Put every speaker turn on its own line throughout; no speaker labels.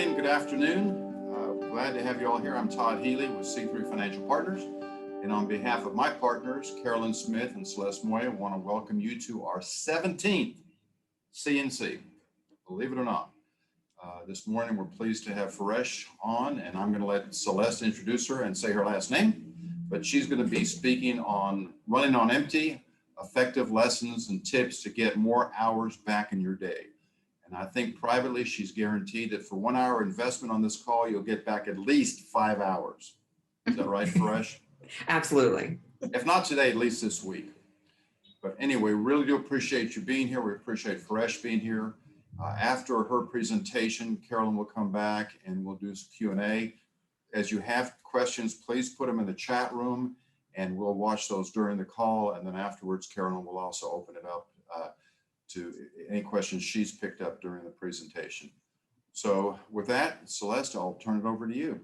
morning, good afternoon. Glad to have you all here. I'm Todd Healy with C3 Financial Partners. And on behalf of my partners, Carolyn Smith and Celeste Moya, I want to welcome you to our 17th CNC. Believe it or not. This morning, we're pleased to have Fereshteh on, and I'm going to let Celeste introduce her and say her last name. But she's going to be speaking on running on empty, effective lessons and tips to get more hours back in your day. And I think privately, she's guaranteed that for 1 hour investment on this call, you'll get back at least 5 hours. Is that right, Fereshteh?
Absolutely.
If not today, at least this week. But anyway, really do appreciate you being here. We appreciate Fereshteh being here. After her presentation, Carolyn will come back and we'll do some Q&A. As you have questions, please put them in the chat room and we'll watch those during the call. And then afterwards, Carolyn will also open it up to any questions she's picked up during the presentation. So with that, Celeste, I'll turn it over to you.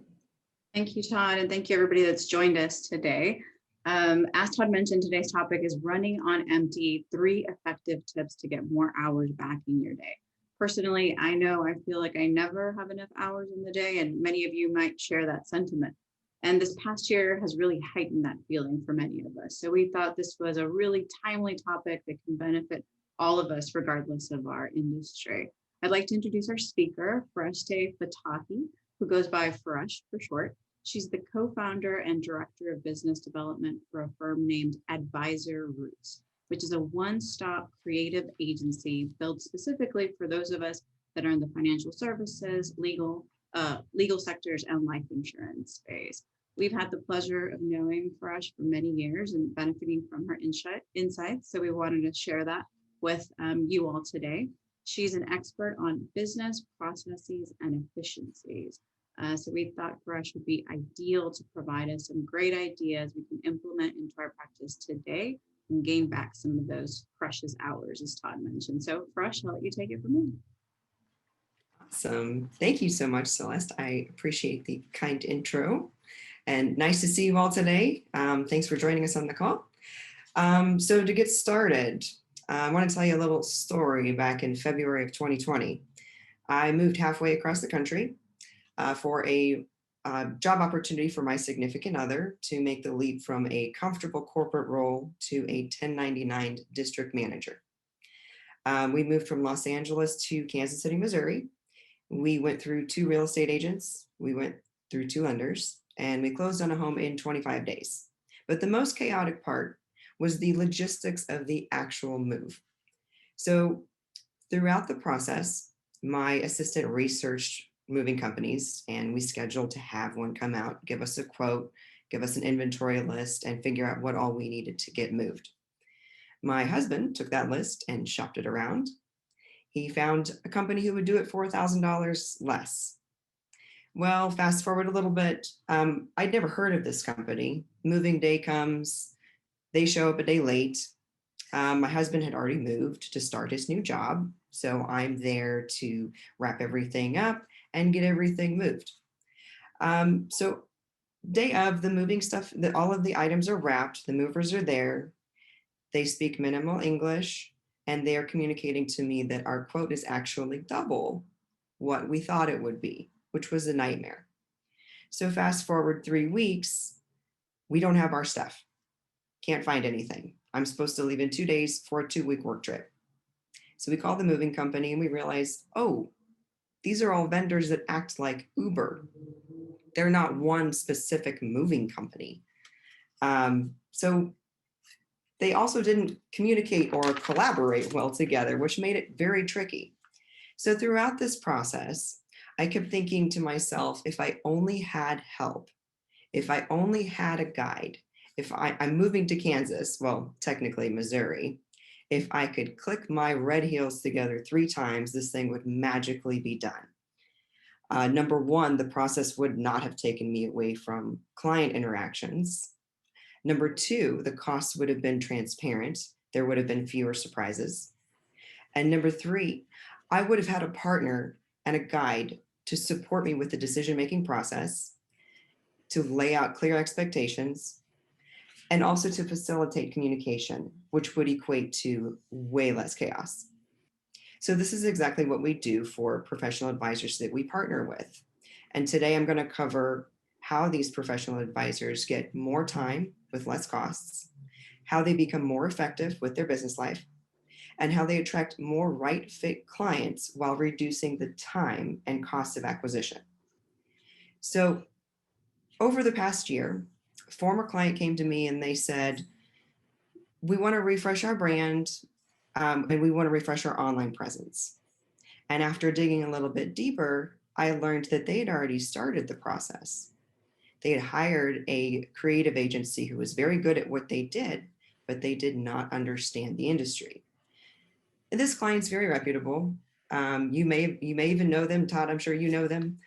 Thank you, Todd, and thank you everybody that's joined us today. As Todd mentioned, today's topic is running on empty, 3 effective tips to get more hours back in your day. Personally, I know I feel like I never have enough hours in the day, and many of you might share that sentiment. And this past year has really heightened that feeling for many of us. So we thought this was a really timely topic that can benefit all of us, regardless of our industry. I'd like to introduce our speaker, Fereshteh Fattaahi, who goes by Fereshteh for short. She's the co-founder and director of business development for a firm named Advisor Roots, which is a one-stop creative agency built specifically for those of us that are in the financial services, legal sectors, and life insurance space. We've had the pleasure of knowing Fereshteh for many years and benefiting from her insights, so we wanted to share that with you all today. She's an expert on business processes and efficiencies. So we thought Fereshteh would be ideal to provide us some great ideas we can implement into our practice today and gain back some of those precious hours, as Todd mentioned. So Fereshteh, I'll let you take it from here.
Awesome. Thank you so much, Celeste. I appreciate the kind intro and nice to see you all today. Thanks for joining us on the call. So to get started, I want to tell you a little story. Back in February of 2020, I moved halfway across the country for a job opportunity for my significant other to make the leap from a comfortable corporate role to a 1099 district manager. We moved from Los Angeles to Kansas City, Missouri. We went through 2 real estate agents. We went through 2 lenders, and we closed on a home in 25 days. But the most chaotic part was the logistics of the actual move. So throughout the process, my assistant researched moving companies, and we scheduled to have one come out, give us a quote, give us an inventory list, and figure out what all we needed to get moved. My husband took that list and shopped it around. He found a company who would do it $4,000 less. Well, fast forward a little bit. I'd never heard of this company. Moving day comes, they show up a day late. My husband had already moved to start his new job, so I'm there to wrap everything up and get everything moved. So day of the moving stuff, all of the items are wrapped, the movers are there, they speak minimal English, and they are communicating to me that our quote is actually double what we thought it would be, which was a nightmare. So fast forward 3 weeks, we don't have our stuff. Can't find anything. I'm supposed to leave in 2 days for a 2-week work trip. So we call the moving company and we realize, oh, these are all vendors that act like Uber. They're not one specific moving company. So they also didn't communicate or collaborate well together, which made it very tricky. So throughout this process, I kept thinking to myself, if I only had help, if I only had a guide, if I'm moving to Kansas, well, technically Missouri, if I could click my red heels together 3 times, this thing would magically be done. Number 1, the process would not have taken me away from client interactions. Number 2, the costs would have been transparent. There would have been fewer surprises. And number 3, I would have had a partner and a guide to support me with the decision-making process, to lay out clear expectations, and also to facilitate communication, which would equate to way less chaos. So this is exactly what we do for professional advisors that we partner with. And today I'm going to cover how these professional advisors get more time with less costs, how they become more effective with their business life, and how they attract more right fit clients while reducing the time and cost of acquisition. So over the past year, a former client came to me and they said, we want to refresh our brand and we want to refresh our online presence. And after digging a little bit deeper, I learned that they had already started the process. They had hired a creative agency who was very good at what they did, but they did not understand the industry. And this client's very reputable. You may even know them, Todd. I'm sure you know them.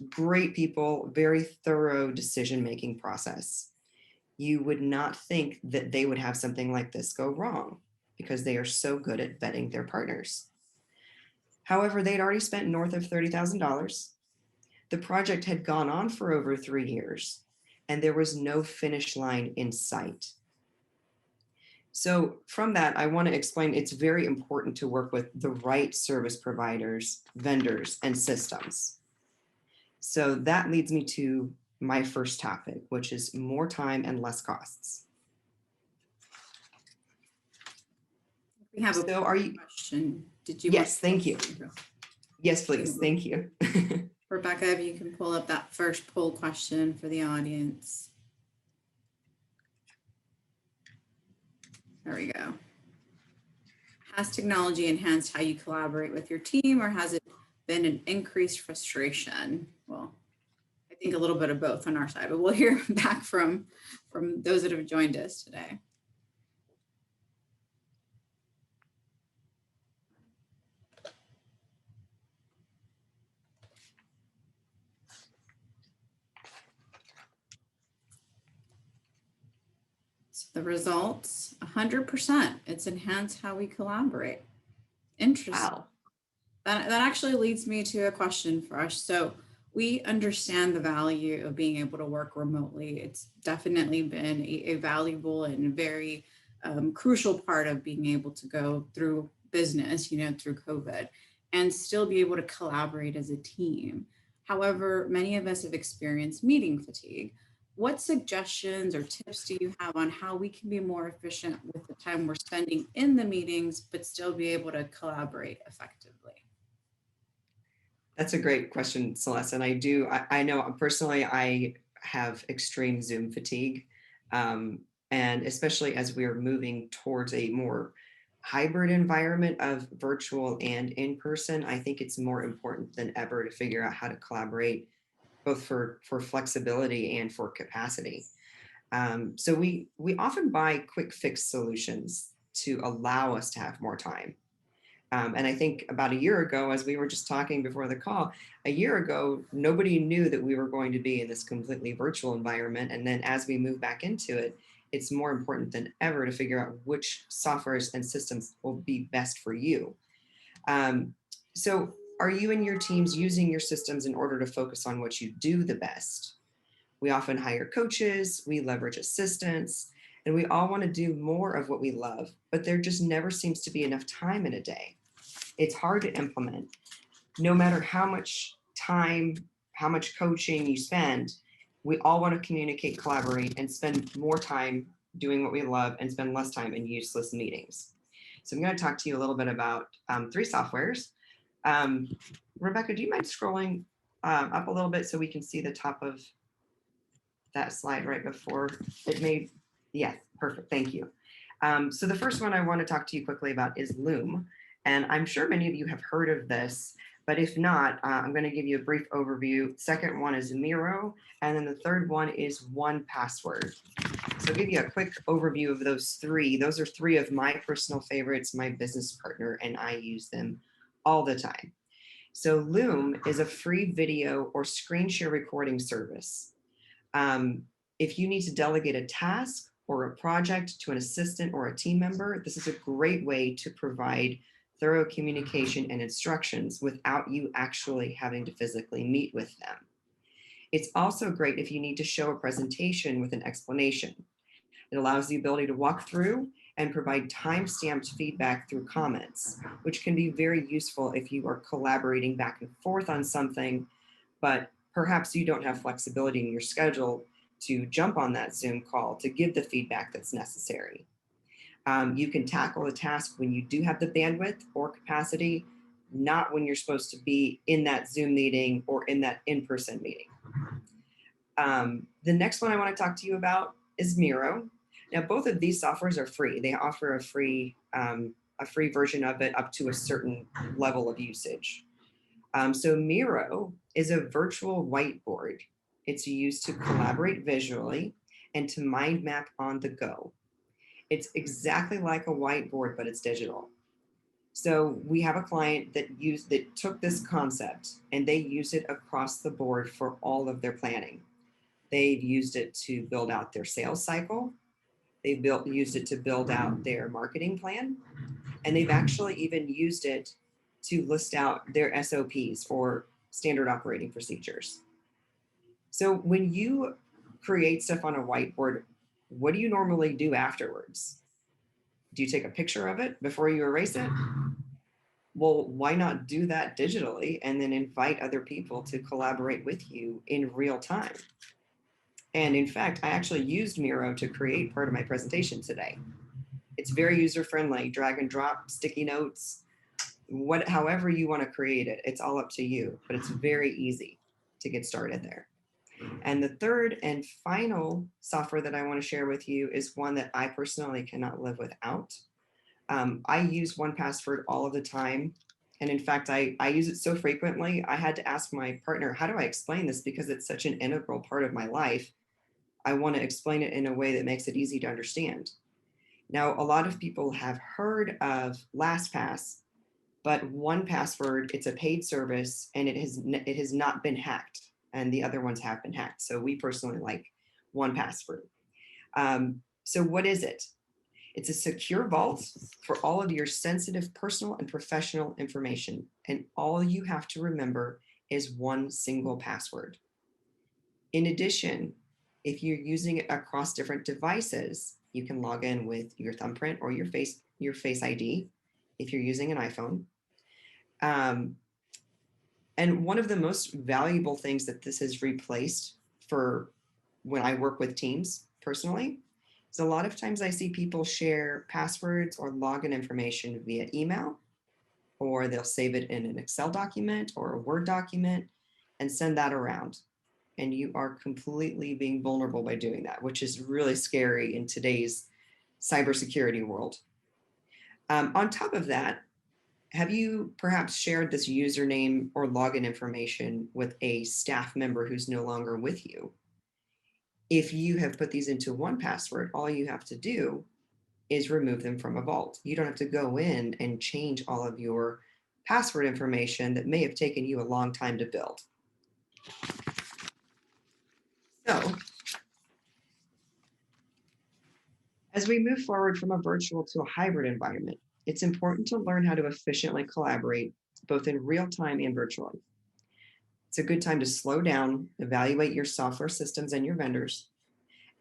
Great people, very thorough decision-making process. You would not think that they would have something like this go wrong because they are so good at vetting their partners. However, they'd already spent north of $30,000. The project had gone on for over 3 years, and there was no finish line in sight. So from that, I want to explain it's very important to work with the right service providers, vendors, and systems. So that leads me to my first topic, which is more time and less costs.
We have a
So are you?
question. Did you?
Yes, thank you. Yes, please. Thank you.
Rebecca, if you can pull up that first poll question for the audience. There we go. Has technology enhanced how you collaborate with your team, or has it been an increased frustration? Well, I think a little bit of both on our side, but we'll hear back from those that have joined us today. So the results, 100%. It's enhanced how we collaborate. Interesting.
Wow.
That actually leads me to a question for us. So we understand the value of being able to work remotely. It's definitely been a valuable and very crucial part of being able to go through business, through COVID, and still be able to collaborate as a team. However, many of us have experienced meeting fatigue. What suggestions or tips do you have on how we can be more efficient with the time we're spending in the meetings, but still be able to collaborate effectively?
That's a great question, Celeste. And I know personally, I have extreme Zoom fatigue. And especially as we're moving towards a more hybrid environment of virtual and in person, I think it's more important than ever to figure out how to collaborate both for flexibility and for capacity. So we often buy quick fix solutions to allow us to have more time. And I think about a year ago, as we were just talking before the call, a year ago, nobody knew that we were going to be in this completely virtual environment. And then as we move back into it, it's more important than ever to figure out which softwares and systems will be best for you. So are you and your teams using your systems in order to focus on what you do the best? We often hire coaches, we leverage assistants, and we all want to do more of what we love, but there just never seems to be enough time in a day. It's hard to implement. No matter how much time, how much coaching you spend, we all want to communicate, collaborate, and spend more time doing what we love and spend less time in useless meetings. So I'm going to talk to you a little bit about 3 softwares. Rebecca, do you mind scrolling up a little bit so we can see the top of that slide right before it made? Yes, perfect. Thank you. So the first one I want to talk to you quickly about is Loom. And I'm sure many of you have heard of this, but if not, I'm going to give you a brief overview. Second one is Miro, and then the third one is 1Password. So I'll give you a quick overview of those 3. Those are 3 of my personal favorites, my business partner, and I use them all the time. So Loom is a free video or screen share recording service. If you need to delegate a task or a project to an assistant or a team member, this is a great way to provide thorough communication and instructions without you actually having to physically meet with them. It's also great if you need to show a presentation with an explanation. It allows the ability to walk through and provide time-stamped feedback through comments, which can be very useful if you are collaborating back and forth on something, but perhaps you don't have flexibility in your schedule to jump on that Zoom call to give the feedback that's necessary. You can tackle a task when you do have the bandwidth or capacity, not when you're supposed to be in that Zoom meeting or in that in-person meeting. The next one I want to talk to you about is Miro. Now, both of these softwares are free. They offer a free version of it up to a certain level of usage. So Miro is a virtual whiteboard. It's used to collaborate visually and to mind map on the go. It's exactly like a whiteboard, but it's digital. So we have a client that took this concept and they use it across the board for all of their planning. They've used it to build out their sales cycle. They've used it to build out their marketing plan. And they've actually even used it to list out their SOPs, or standard operating procedures. So when you create stuff on a whiteboard, what do you normally do afterwards? Do you take a picture of it before you erase it? Well, why not do that digitally and then invite other people to collaborate with you in real time? And in fact, I actually used Miro to create part of my presentation today. It's very user-friendly, drag and drop, sticky notes, however you want to create it, it's all up to you, but it's very easy to get started there. And the third and final software that I want to share with you is one that I personally cannot live without. I use 1Password all of the time. And in fact, I use it so frequently, I had to ask my partner, how do I explain this? Because it's such an integral part of my life. I want to explain it in a way that makes it easy to understand. Now, a lot of people have heard of LastPass, but 1Password, it's a paid service and it has not been hacked, and the other ones have been hacked. So we personally like 1Password. So what is it? It's a secure vault for all of your sensitive personal and professional information. And all you have to remember is one single password. In addition, if you're using it across different devices, you can log in with your thumbprint or your face ID if you're using an iPhone. And one of the most valuable things that this has replaced for when I work with teams personally is a lot of times I see people share passwords or login information via email, or they'll save it in an Excel document or a Word document and send that around. And you are completely being vulnerable by doing that, which is really scary in today's cybersecurity world. On top of that, have you perhaps shared this username or login information with a staff member who's no longer with you? If you have put these into 1Password, all you have to do is remove them from a vault. You don't have to go in and change all of your password information that may have taken you a long time to build. So, as we move forward from a virtual to a hybrid environment, it's important to learn how to efficiently collaborate both in real time and virtually. It's a good time to slow down, evaluate your software systems and your vendors.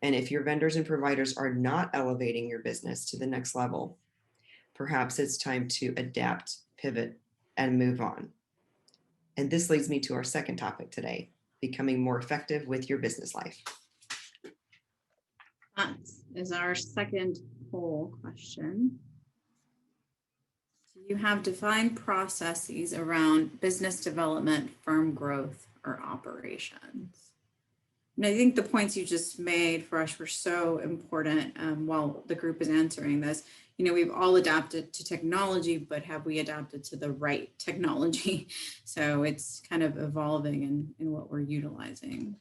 And if your vendors and providers are not elevating your business to the next level, perhaps it's time to adapt, pivot, and move on. And this leads me to our second topic today, becoming more effective with your business life.
That is our second poll question. Do you have defined processes around business development, firm growth, or operations? And I think the points you just made for us were so important while the group is answering this. You know, we've all adapted to technology, but have we adapted to the right technology? So it's kind of evolving in what we're utilizing.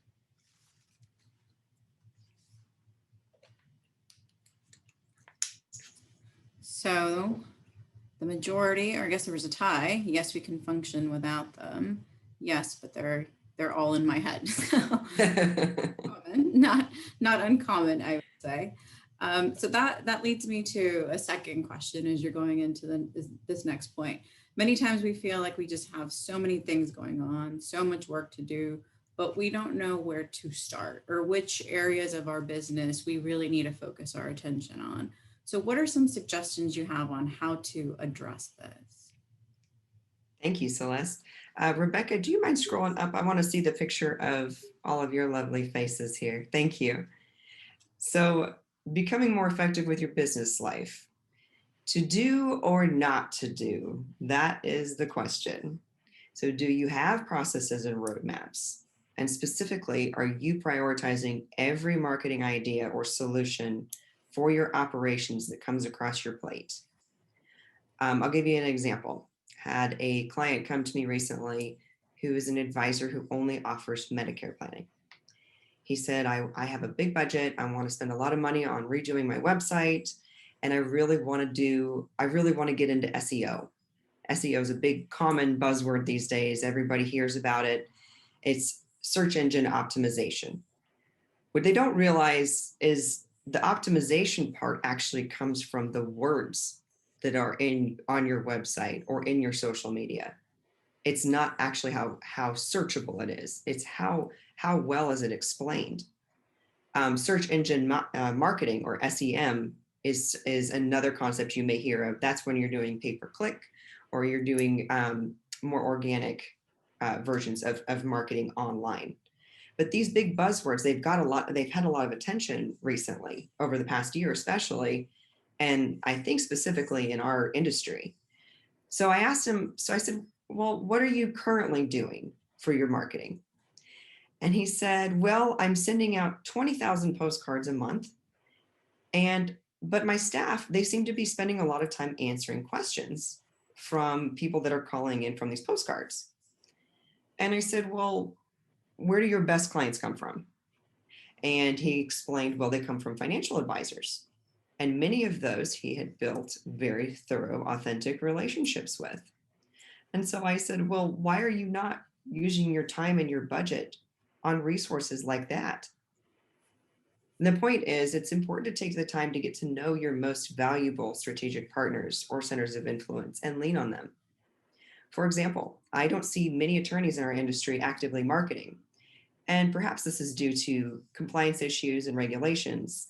So the majority, or I guess there was a tie. Yes, we can function without them. Yes, but they're all in my head. Not uncommon, I would say. So that leads me to a second question as you're going into this next point. Many times we feel like we just have so many things going on, so much work to do, but we don't know where to start or which areas of our business we really need to focus our attention on. So what are some suggestions you have on how to address this?
Thank you, Celeste. Rebecca, do you mind scrolling up? I want to see the picture of all of your lovely faces here. Thank you. So, becoming more effective with your business life. To do or not to do? That is the question. So, do you have processes and roadmaps? And specifically, are you prioritizing every marketing idea or solution for your operations that comes across your plate? I'll give you an example. Had a client come to me recently who is an advisor who only offers Medicare planning. He said, I have a big budget. I want to spend a lot of money on redoing my website. And I really want to get into SEO. SEO is a big common buzzword these days. Everybody hears about it. It's search engine optimization. What they don't realize is the optimization part actually comes from the words that are on your website or in your social media. It's not actually how searchable it is. It's how well is it explained. Search engine marketing, or SEM, is another concept you may hear of. That's when you're doing pay-per-click, or you're doing more organic versions of marketing online. But these big buzzwords, they've had a lot of attention recently over the past year, especially, and I think specifically in our industry. So I said, well, what are you currently doing for your marketing? And he said, well, I'm sending out 20,000 postcards a month. But my staff, they seem to be spending a lot of time answering questions from people that are calling in from these postcards. And I said, well, where do your best clients come from? And he explained, well, they come from financial advisors. And many of those he had built very thorough, authentic relationships with. And so I said, well, why are you not using your time and your budget on resources like that? And the point is, it's important to take the time to get to know your most valuable strategic partners or centers of influence and lean on them. For example, I don't see many attorneys in our industry actively marketing, and perhaps this is due to compliance issues and regulations.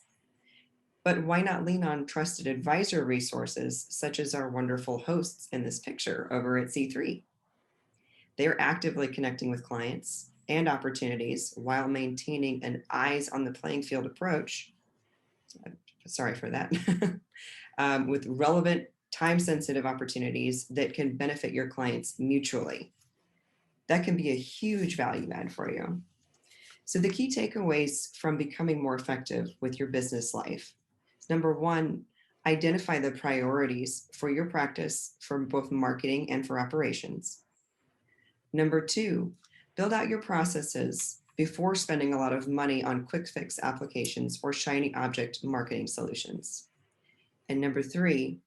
But why not lean on trusted advisor resources, such as our wonderful hosts in this picture over at C3? They're actively connecting with clients and opportunities while maintaining an eyes on the playing field approach. Sorry for that. With relevant, time-sensitive opportunities that can benefit your clients mutually. That can be a huge value add for you. So the key takeaways from becoming more effective with your business life is: number one, identify the priorities for your practice for both marketing and for operations. Number two, build out your processes before spending a lot of money on quick fix applications or shiny object marketing solutions. And number three,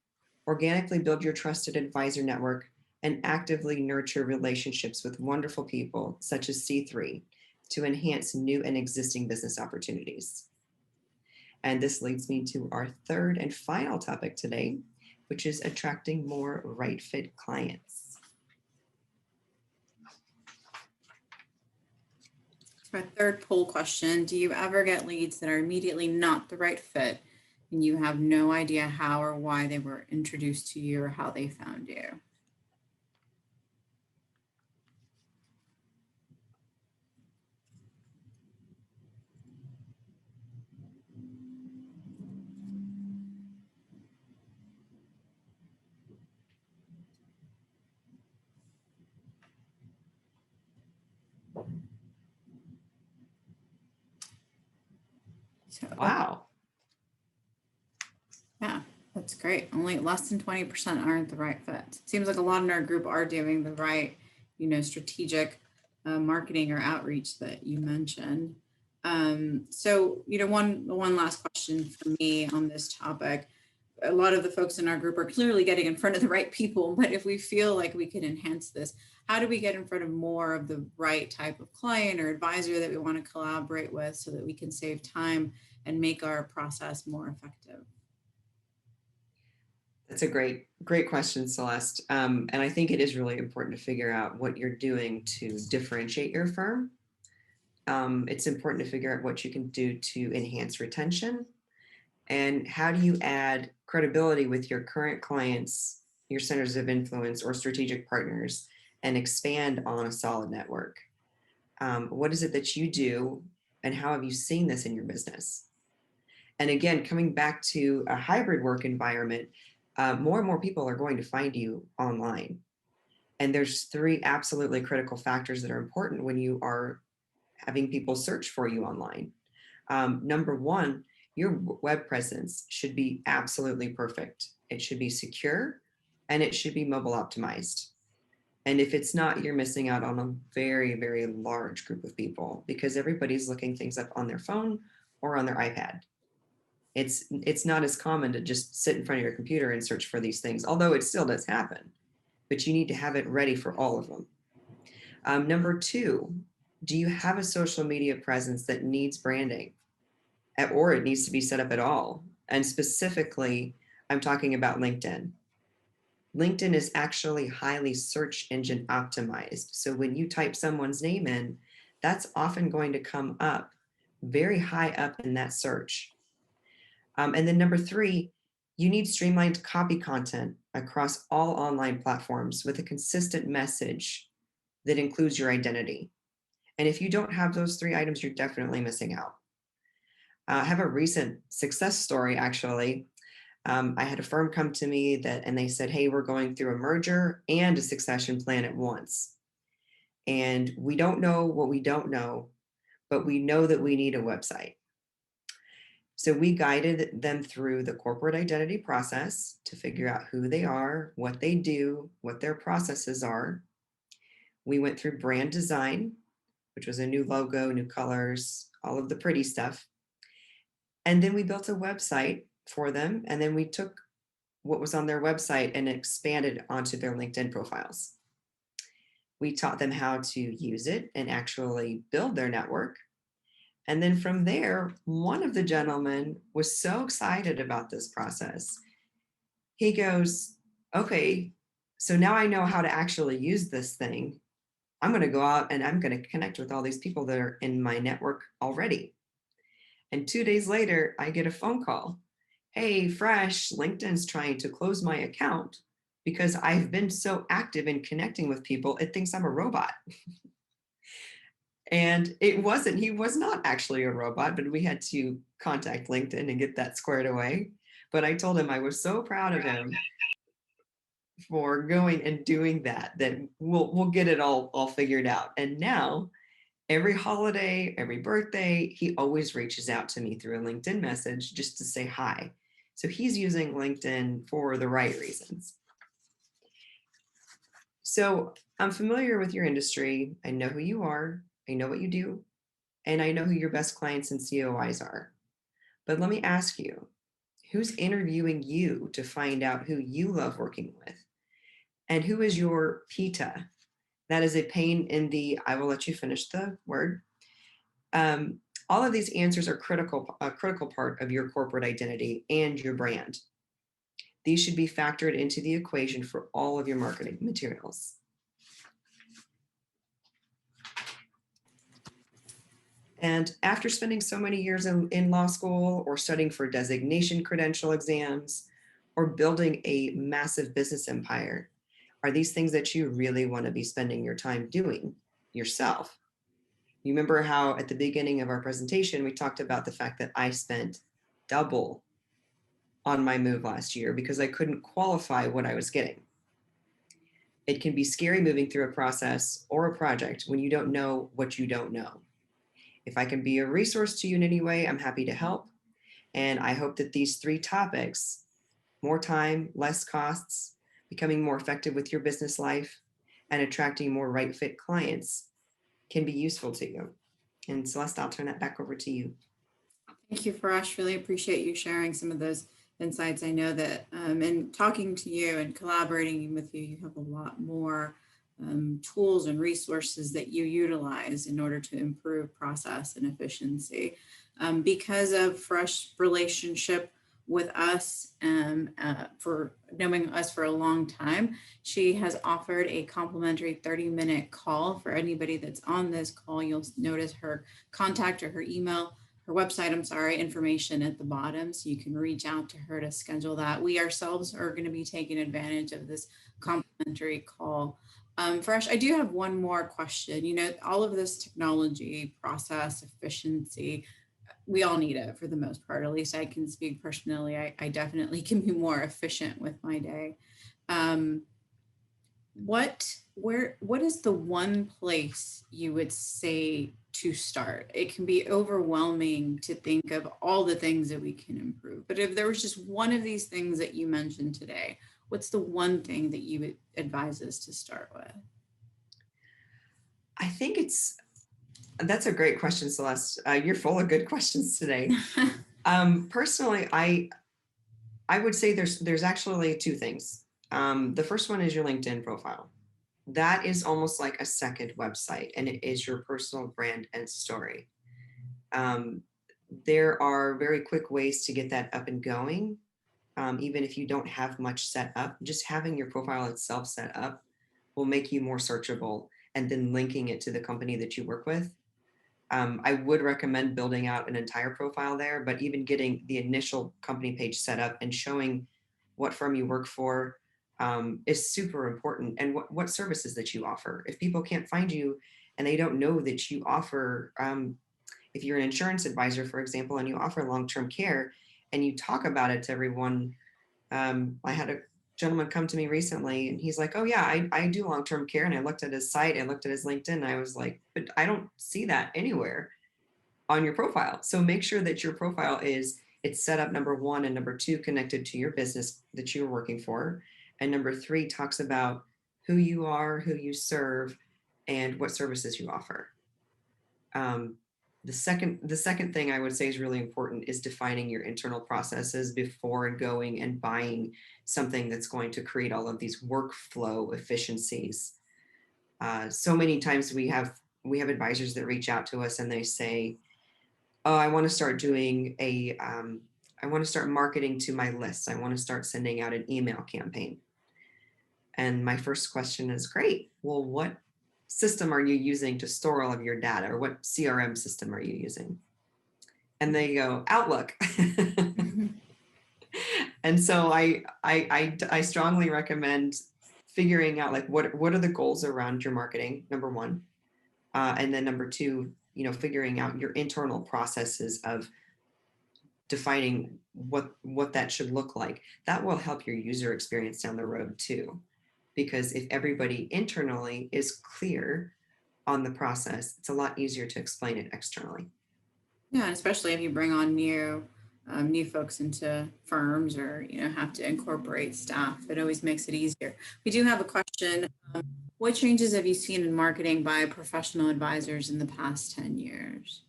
organically build your trusted advisor network and actively nurture relationships with wonderful people such as C3 to enhance new and existing business opportunities. And this leads me to our third and final topic today, which is attracting more right fit clients.
Our third poll question: do you ever get leads that are immediately not the right fit and you have no idea how or why they were introduced to you or how they found you? So,
Wow.
yeah, that's great. Only less than 20% aren't the right fit. Seems like a lot in our group are doing the right, strategic marketing or outreach that you mentioned. So, one last question for me on this topic. A lot of the folks in our group are clearly getting in front of the right people, but if we feel like we could enhance this, how do we get in front of more of the right type of client or advisor that we want to collaborate with so that we can save time and make our process more effective?
That's a great question, Celeste. And I think it is really important to figure out what you're doing to differentiate your firm. It's important to figure out what you can do to enhance retention And how do you add credibility with your current clients, your centers of influence, or strategic partners, and expand on a solid network? What is it that you do, and how have you seen this in your business? And again, coming back to a hybrid work environment, more and more people are going to find you online. And there's three absolutely critical factors that are important when you are having people search for you online. Number one, your web presence should be absolutely perfect. It should be secure and it should be mobile optimized. And if it's not, you're missing out on a very, very large group of people because everybody's looking things up on their phone or on their iPad. It's not as common to just sit in front of your computer and search for these things, although it still does happen, but you need to have it ready for all of them. Number two, do you have a social media presence that needs branding? Or it needs to be set up at all? And specifically, I'm talking about LinkedIn. LinkedIn is actually highly search engine optimized. So when you type someone's name in, that's often going to come up very high up in that search. And then number three, you need streamlined copy content across all online platforms with a consistent message that includes your identity. And if you don't have those three items, you're definitely missing out. I have a recent success story, actually. I had a firm come to me and they said, hey, we're going through a merger and a succession plan at once. And we don't know what we don't know, but we know that we need a website. So we guided them through the corporate identity process to figure out who they are, what they do, what their processes are. We went through brand design, which was a new logo, new colors, all of the pretty stuff. And then we built a website for them. And then we took what was on their website and expanded onto their LinkedIn profiles. We taught them how to use it and actually build their network. And then from there, one of the gentlemen was so excited about this process. He goes, okay, so now I know how to actually use this thing. I'm going to go out and I'm going to connect with all these people that are in my network already. And 2 days later, I get a phone call. Hey, Fresh, LinkedIn's trying to close my account because I've been so active in connecting with people, it thinks I'm a robot. And it wasn't, he was not actually a robot, but we had to contact LinkedIn and get that squared away. But I told him I was so proud of him for going and doing that we'll get it all figured out. And now every holiday, every birthday, he always reaches out to me through a LinkedIn message just to say hi. So he's using LinkedIn for the right reasons. So I'm familiar with your industry. I know who you are. I know what you do. And I know who your best clients and COIs are. But let me ask you, who's interviewing you to find out who you love working with? And who is your PITA? That is a pain in the, I will let you finish the word. All of these answers are a critical part of your corporate identity and your brand. These should be factored into the equation for all of your marketing materials. And after spending so many years in law school or studying for designation credential exams or building a massive business empire, are these things that you really want to be spending your time doing yourself? You remember how at the beginning of our presentation, we talked about the fact that I spent double on my move last year because I couldn't qualify what I was getting. It can be scary moving through a process or a project when you don't know what you don't know. If I can be a resource to you in any way, I'm happy to help. And I hope that these three topics, more time, less costs, becoming more effective with your business life, and attracting more right fit clients can be useful to you. And Celeste, I'll turn that back over to you.
Thank you, Feresh. Really appreciate you sharing some of those insights. I know that in talking to you and collaborating with you, you have a lot more tools and resources that you utilize in order to improve process and efficiency. Because of Feresh relationship with us for knowing us for a long time, she has offered a complimentary 30-minute call for anybody that's on this call. You'll notice her contact or her email her website, I'm sorry, information at the bottom, so you can reach out to her to schedule that. We ourselves are going to be taking advantage of this complimentary call. Feresh, I do have one more question. You know, all of this technology, process, efficiency, we all need it for the most part. At least I can speak personally. I definitely can be more efficient with my day. What is the one place you would say to start? It can be overwhelming to think of all the things that we can improve, but if there was just one of these things that you mentioned today, what's the one thing that you would advise us to start with?
I think that's a great question, Celeste. You're full of good questions today. Personally, I would say there's actually two things. The first one is your LinkedIn profile. That is almost like a second website, and it is your personal brand and story. There are very quick ways to get that up and going. Even if you don't have much set up, just having your profile itself set up will make you more searchable, and then linking it to the company that you work with. I would recommend building out an entire profile there, but even getting the initial company page set up and showing what firm you work for is super important, and what services that you offer. If people can't find you and they don't know that you offer, if you're an insurance advisor, for example, and you offer long-term care and you talk about it to everyone. I had a gentleman come to me recently and he's like, oh yeah, I do long-term care. And I looked at his site, I looked at his LinkedIn, and I was like, but I don't see that anywhere on your profile. So make sure that your profile it's set up, number one, and number two, connected to your business that you're working for. And number three, talks about who you are, who you serve, and what services you offer. The second thing I would say is really important is defining your internal processes before going and buying something that's going to create all of these workflow efficiencies. So many times we have advisors that reach out to us and they say, oh, I want to start doing I want to start marketing to my lists. I want to start sending out an email campaign. And my first question is, great. Well, what system are you using to store all of your data, or what CRM system are you using? And they go, Outlook. And so I strongly recommend figuring out like what are the goals around your marketing, number one, and then number two, figuring out your internal processes of defining what that should look like. That will help your user experience down the road too. Because if everybody internally is clear on the process, it's a lot easier to explain it externally.
Yeah, especially if you bring on new folks into firms, or have to incorporate staff, it always makes it easier. We do have a question. What changes have you seen in marketing by professional advisors in the past 10 years?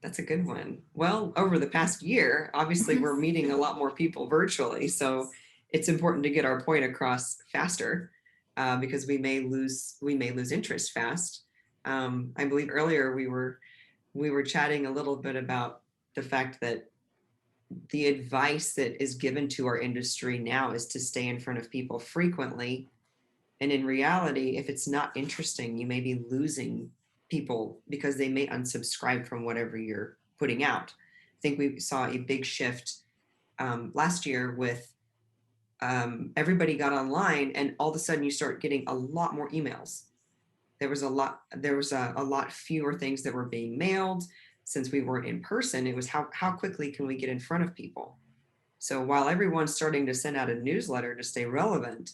That's a good one. Well, over the past year, obviously we're meeting a lot more people virtually, so it's important to get our point across faster, because we may lose interest fast. I believe earlier we were chatting a little bit about the fact that the advice that is given to our industry now is to stay in front of people frequently. And in reality, if it's not interesting, you may be losing people because they may unsubscribe from whatever you're putting out. I think we saw a big shift last year with everybody got online, and all of a sudden you start getting a lot more emails. There was a lot fewer things that were being mailed. Since we weren't in person, it was how quickly can we get in front of people? So while everyone's starting to send out a newsletter to stay relevant,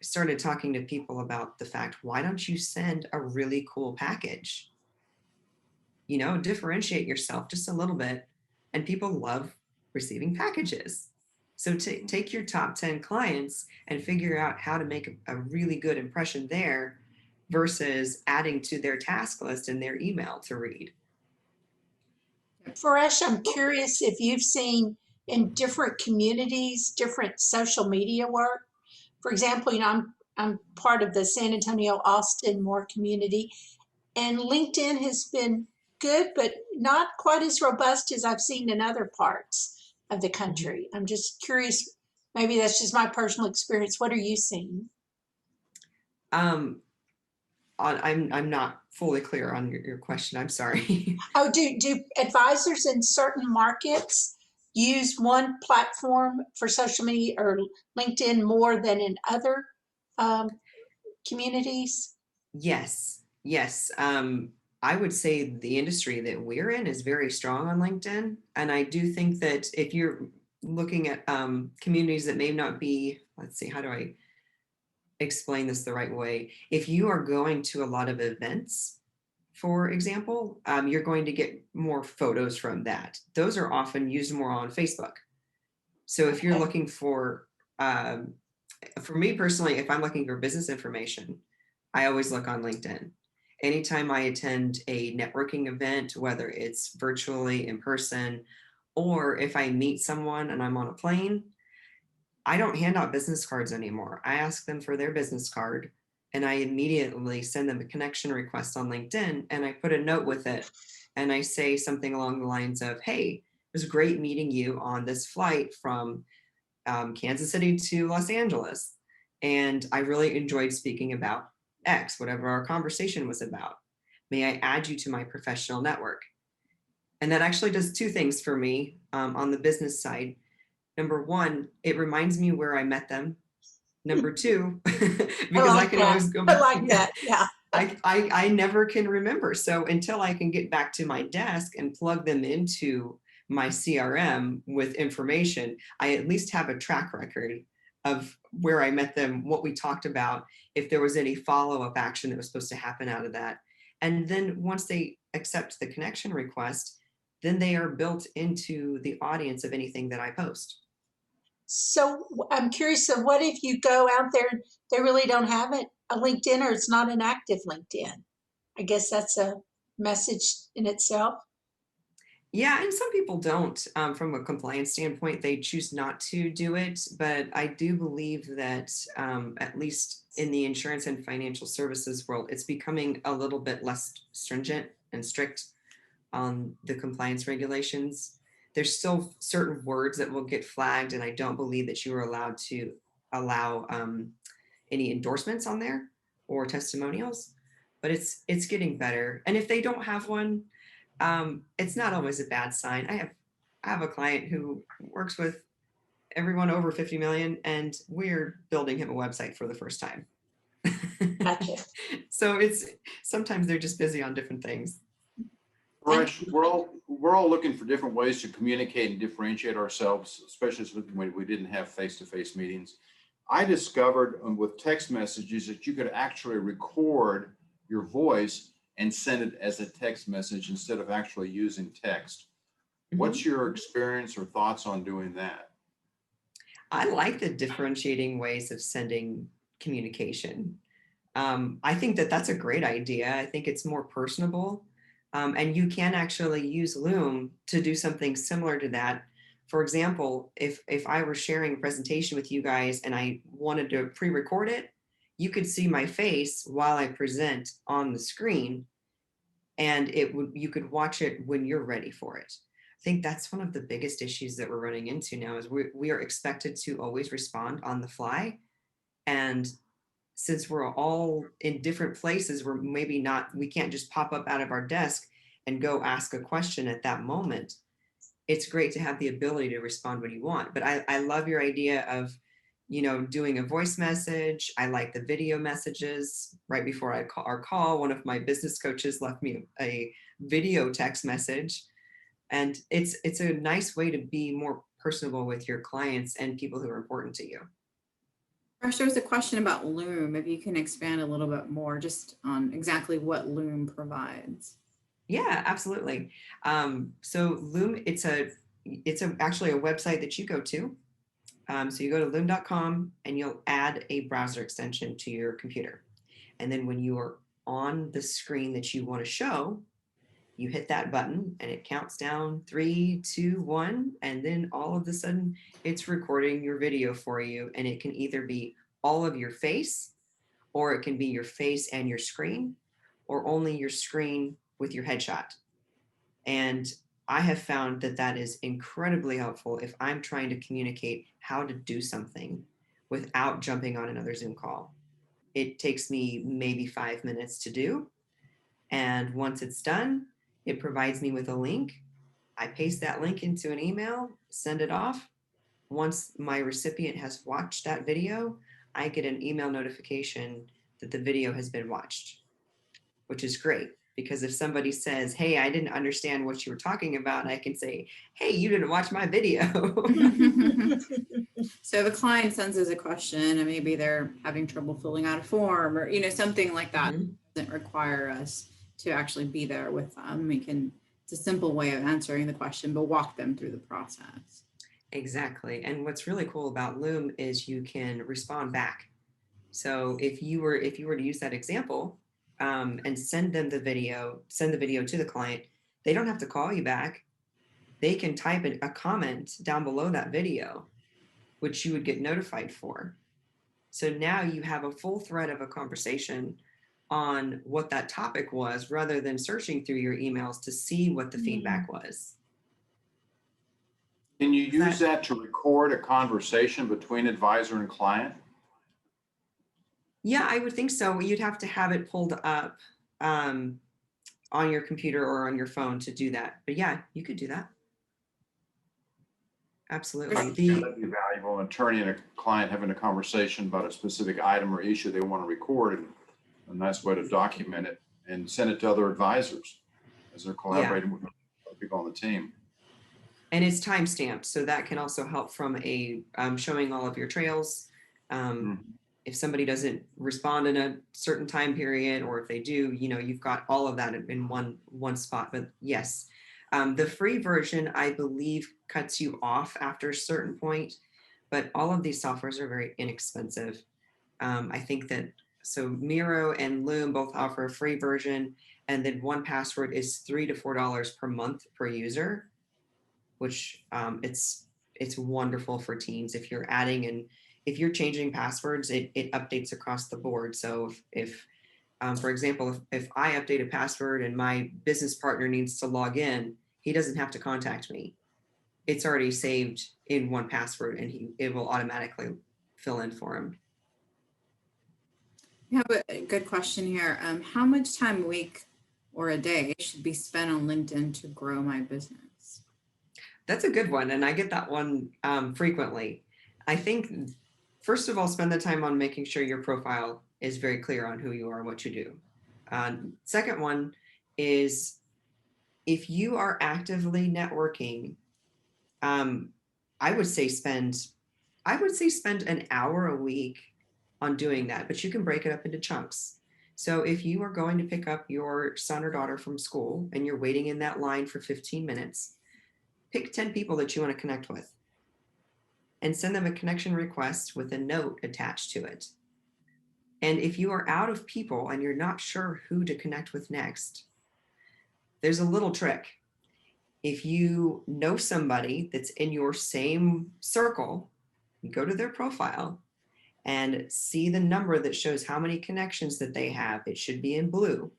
I started talking to people about the fact, why don't you send a really cool package? Differentiate yourself just a little bit, and people love receiving packages. So take your top 10 clients and figure out how to make a really good impression there versus adding to their task list in their email to read.
Feresh, I'm curious if you've seen in different communities, different social media work. For example, I'm part of the San Antonio, Austin, Moore community, and LinkedIn has been good, but not quite as robust as I've seen in other parts of the country. I'm just curious, maybe that's just my personal experience. What are you seeing?
I'm not fully clear on your question. I'm sorry.
Oh, do advisors in certain markets use one platform for social media or LinkedIn more than in other um, communities?
Yes, yes. I would say the industry that we're in is very strong on LinkedIn. And I do think that if you're looking at communities that may not be, let's see, how do I explain this the right way? If you are going to a lot of events, for example, you're going to get more photos from that. Those are often used more on Facebook. So if you're
Okay.
looking um, for me personally, if I'm looking for business information, I always look on LinkedIn. Anytime I attend a networking event, whether it's virtually in person, or if I meet someone and I'm on a plane, I don't hand out business cards anymore. I ask them for their business card and I immediately send them a connection request on LinkedIn and I put a note with it and I say something along the lines of, hey, it was great meeting you on this flight from Kansas City to Los Angeles. And I really enjoyed speaking about X, whatever our conversation was about. May I add you to my professional network? And that actually does two things for me on the business side. Number one, it reminds me where I met them. Number two,
I
because I
like
can
that.
always go,
I like
yeah,
that. Yeah.
I never can remember. So until I can get back to my desk and plug them into my CRM with information, I at least have a track record of where I met them, what we talked about, if there was any follow-up action that was supposed to happen out of that. And then once they accept the connection request, then they are built into the audience of anything that I post.
So I'm curious. So what if you go out there and they really don't have it, a LinkedIn, or it's not an active LinkedIn? I guess that's a message in itself.
Yeah, and some people don't. From a compliance standpoint, they choose not to do it. But I do believe that, at least in the insurance and financial services world, it's becoming a little bit less stringent and strict on the compliance regulations. There's still certain words that will get flagged, and I don't believe that you are allowed to allow any endorsements on there or testimonials. But it's getting better. And if they don't have one, it's not always a bad sign. I have a client who works with everyone over 50 million, and we're building him a website for the first time.
Gotcha.
So it's sometimes they're just busy on different things.
Fresh, we're all looking for different ways to communicate and differentiate ourselves, especially when we didn't have face-to-face meetings. I discovered with text messages that you could actually record your voice and send it as a text message instead of actually using text. What's
Mhm.
your experience or thoughts on doing that?
I like the differentiating ways of sending communication. I think that that's a great idea. I think it's more personable. And you can actually use Loom to do something similar to that. For example, if I were sharing a presentation with you guys and I wanted to pre-record it, you could see my face while I present on the screen, and you could watch it when you're ready for it. I think that's one of the biggest issues that we're running into now is we are expected to always respond on the fly. And since we're all in different places, we're maybe not, we can't just pop up out of our desk and go ask a question at that moment. It's great to have the ability to respond when you want. But I love your idea of, doing a voice message. I like the video messages. Right before our call, one of my business coaches left me a video text message. And it's a nice way to be more personable with your clients and people who are important to you.
First, there was a question about Loom. If you can expand a little bit more just on exactly what Loom provides.
Yeah, absolutely. So Loom, actually a website that you go to. So you go to loom.com and you'll add a browser extension to your computer. And then when you are on the screen that you want to show, you hit that button and it counts down 3, 2, 1. And then all of a sudden it's recording your video for you. And it can either be all of your face, or it can be your face and your screen, or only your screen with your headshot. And I have found that that is incredibly helpful if I'm trying to communicate how to do something without jumping on another Zoom call. It takes me maybe 5 minutes to do. And once it's done, it provides me with a link. I paste that link into an email, send it off. Once my recipient has watched that video, I get an email notification that the video has been watched, which is great. Because if somebody says, hey, I didn't understand what you were talking about, I can say, hey, you didn't watch my video.
So if a client sends us a question and maybe they're having trouble filling out a form or, something like that,
Mhm.
doesn't require us to actually be there with them. It's a simple way of answering the question, but walk them through the process.
Exactly. And what's really cool about Loom is you can respond back. So if you were to use that example and send the video to the client, they don't have to call you back. They can type a comment down below that video, which you would get notified for. So now you have a full thread of a conversation on what that topic was, rather than searching through your emails to see what the feedback was.
Can you
Is
use
that-
that to record a conversation between advisor and client?
Yeah, I would think so. You'd have to have it pulled up on your computer or on your phone to do that. But yeah, you could do that. Absolutely.
That'd be valuable. An attorney and a client having a conversation about a specific item or issue they want to record, and a nice way to document it and send it to other advisors as they're collaborating with other people on the team.
And it's time stamped, so that can also help from a showing all of your trails. If somebody doesn't respond in a certain time period, or if they do, you've got all of that in one spot. But yes, the free version, I believe, cuts you off after a certain point, but all of these softwares are very inexpensive. I think that Miro and Loom both offer a free version, and then 1Password is $3 to $4 per month per user, which it's wonderful for teams. If you're adding and if you're changing passwords, it updates across the board. So if for example, if I update a password and my business partner needs to log in, he doesn't have to contact me. It's already saved in 1Password, and it will automatically fill in for him.
We have a good question here. How much time a week or a day should be spent on LinkedIn to grow my business?
That's a good one, and I get that one frequently. I think, first of all, spend the time on making sure your profile is very clear on who you are and what you do. Second one is, if you are actively networking, I would say spend an hour a week on doing that, but you can break it up into chunks. So if you are going to pick up your son or daughter from school and you're waiting in that line for 15 minutes, pick 10 people that you want to connect with and send them a connection request with a note attached to it. And if you are out of people and you're not sure who to connect with next, there's a little trick. If you know somebody that's in your same circle, you go to their profile and see the number that shows how many connections that they have. It should be in blue.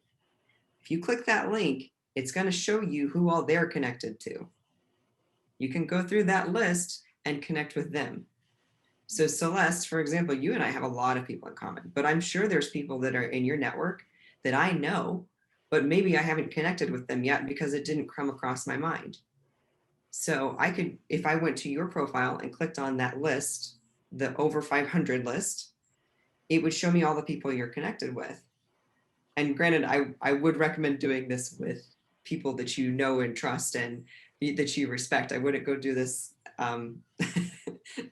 If you click that link, it's going to show you who all they're connected to. You can go through that list and connect with them. So Celeste, for example, you and I have a lot of people in common, but I'm sure there's people that are in your network that I know, but maybe I haven't connected with them yet because it didn't come across my mind. So I could, if I went to your profile and clicked on that list, the over 500 list, it would show me all the people you're connected with. And granted, I would recommend doing this with people that you know and trust and that you respect. I wouldn't go do this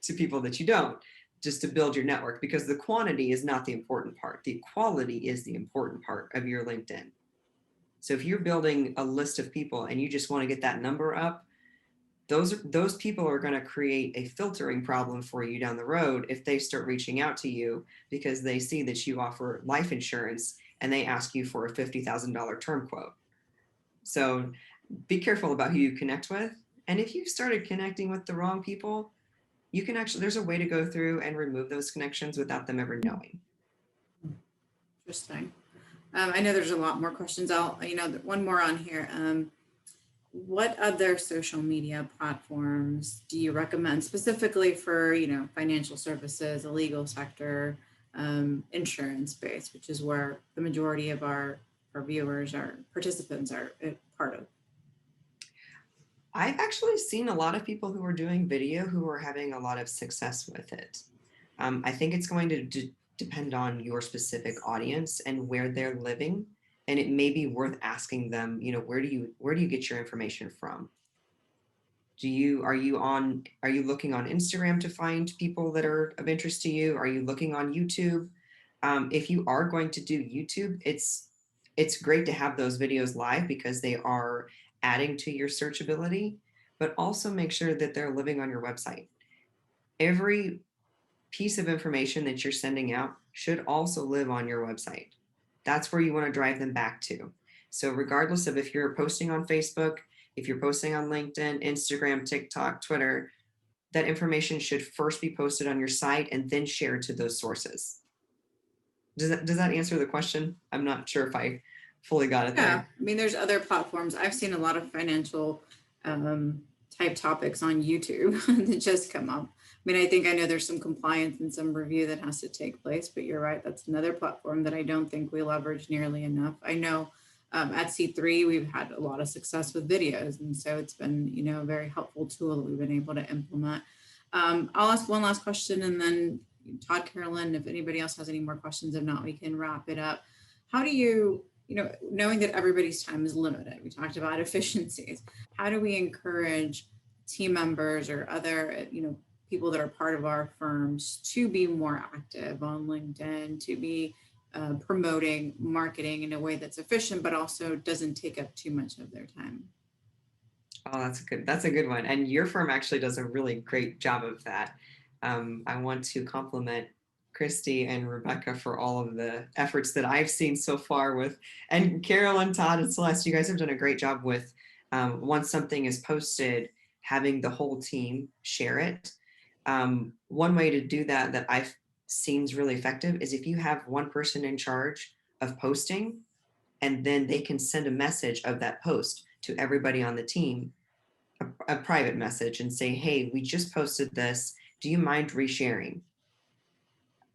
to people that you don't, just to build your network, because the quantity is not the important part. The quality is the important part of your LinkedIn. So if you're building a list of people and you just want to get that number up, those people are going to create a filtering problem for you down the road if they start reaching out to you because they see that you offer life insurance and they ask you for a $50,000 term quote. So be careful about who you connect with. And if you've started connecting with the wrong people, you can actually, there's a way to go through and remove those connections without them ever knowing.
Interesting. I know there's a lot more questions. One more on here. What other social media platforms do you recommend specifically for, financial services, the legal sector, insurance space, which is where the majority of our viewers, our participants are part of.
I've actually seen a lot of people who are doing video who are having a lot of success with it. I think it's going to depend on your specific audience and where they're living, and it may be worth asking them, you know, where do you get your information from? Are you looking on Instagram to find people that are of interest to you? Are you looking on YouTube? If you are going to do YouTube, it's great to have those videos live because they are adding to your searchability, but also make sure that they're living on your website. Every piece of information that you're sending out should also live on your website. That's where you want to drive them back to. So regardless of if you're posting on Facebook, if you're posting on LinkedIn, Instagram, TikTok, Twitter, that information should first be posted on your site and then shared to those sources. Does that answer the question? I'm not sure if I fully got it
Yeah,
there.
I mean, there's other platforms. I've seen a lot of financial type topics on YouTube that just come up. I mean, I know there's some compliance and some review that has to take place, but you're right. That's another platform that I don't think we leverage nearly enough. I know at C3, we've had a lot of success with videos. And so it's been, you know, a very helpful tool that we've been able to implement. I'll ask one last question and then Todd, Carolyn, if anybody else has any more questions, if not, we can wrap it up. How do you, you know, knowing that everybody's time is limited, we talked about efficiencies, how do we encourage team members or other, you know, people that are part of our firms to be more active on LinkedIn, to be promoting marketing in a way that's efficient, but also doesn't take up too much of their time?
Oh, that's a good one. And your firm actually does a really great job of that. I want to compliment Christy and Rebecca for all of the efforts that I've seen so far and Carolyn, Todd, and Celeste, you guys have done a great job with once something is posted, having the whole team share it. One way to do that I've seen is really effective is if you have one person in charge of posting, and then they can send a message of that post to everybody on the team, a private message, and say, hey, we just posted this. Do you mind resharing?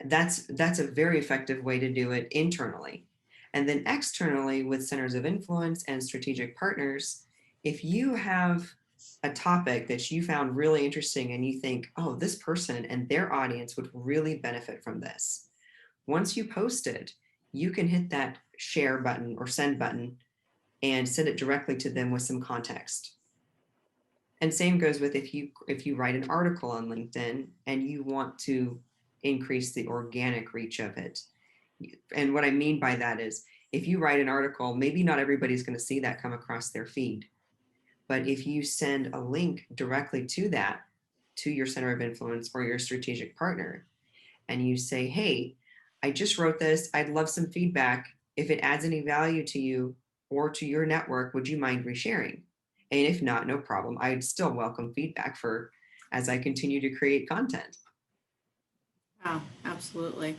That's a very effective way to do it internally. And then externally with centers of influence and strategic partners, if you have a topic that you found really interesting and you think, oh, this person and their audience would really benefit from this. Once you post it, you can hit that share button or send button and send it directly to them with some context. And same goes with if you write an article on LinkedIn and you want to increase the organic reach of it. And what I mean by that is if you write an article, maybe not everybody's going to see that come across their feed. But if you send a link directly to that, to your center of influence or your strategic partner, and you say, hey, I just wrote this, I'd love some feedback. If it adds any value to you or to your network, would you mind resharing? And if not, no problem. I'd still welcome feedback as I continue to create content.
Wow, absolutely.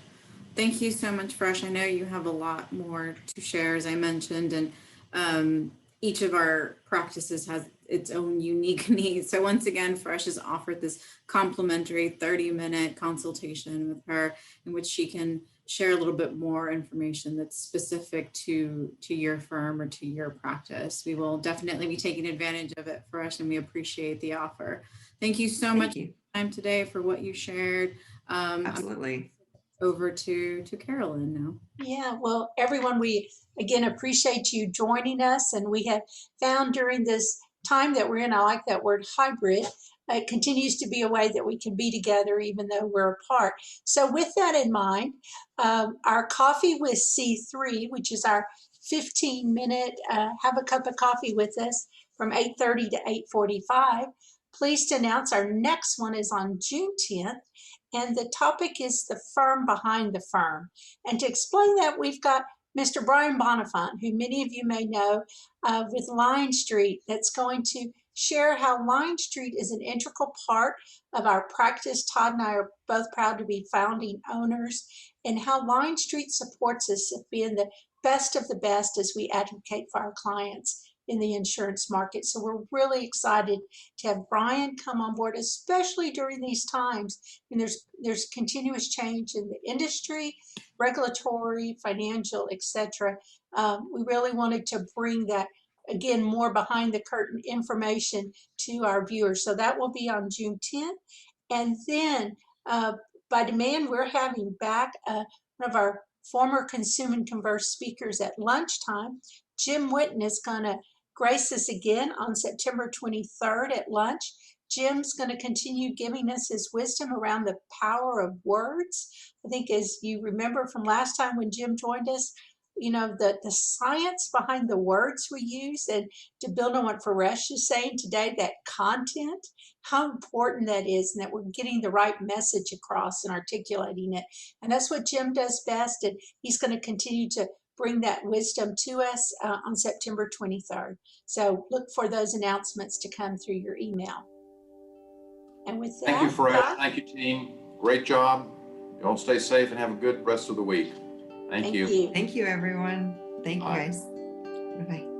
Thank you so much, Fresh. I know you have a lot more to share, as I mentioned, and each of our practices has its own unique needs. So once again, Fresh has offered this complimentary 30-minute consultation with her in which she can share a little bit more information that's specific to your firm or to your practice. We will definitely be taking advantage of it, Fresh, and we appreciate the offer. Thank you so much for your time today, for what you shared.
Absolutely.
Over to Carolyn now.
Yeah, well, everyone, we again appreciate you joining us, and we have found during this time that we're in, I like that word hybrid, it continues to be a way that we can be together even though we're apart. So with that in mind, our Coffee with C3, which is our 15-minute have a cup of coffee with us from 8:30 to 8:45, pleased to announce our next one is on June 10th. And the topic is the firm behind the firm. And to explain that, we've got Mr. Brian Bonifant, who many of you may know with Line Street, that's going to share how Line Street is an integral part of our practice. Todd and I are both proud to be founding owners, and how Line Street supports us in being the best of the best as we advocate for our clients. in the insurance market. So we're really excited to have Brian come on board, especially during these times when there's continuous change in the industry, regulatory, financial, etc. We really wanted to bring that, again, more behind the curtain information to our viewers. So that will be on June 10th. And then by demand, we're having back one of our former Consume and Converse speakers at lunchtime. Jim Witten is going to grace us again on September 23rd at lunch. Jim's going to continue giving us his wisdom around the power of words. I think, as you remember from last time when Jim joined us, you know, the science behind the words we use, and to build on what Fereshteh is saying today, that content, how important that is, and that we're getting the right message across and articulating it. And that's what Jim does best, and he's going to continue to bring that wisdom to us on September 23rd. So look for those announcements to come through your email. And with that,
Thank you, Fred.
Todd?
Thank you, team. Great job. You all stay safe and have a good rest of the week. Thank you.
Thank you, everyone. Thank you,
Bye.
guys. Bye-bye.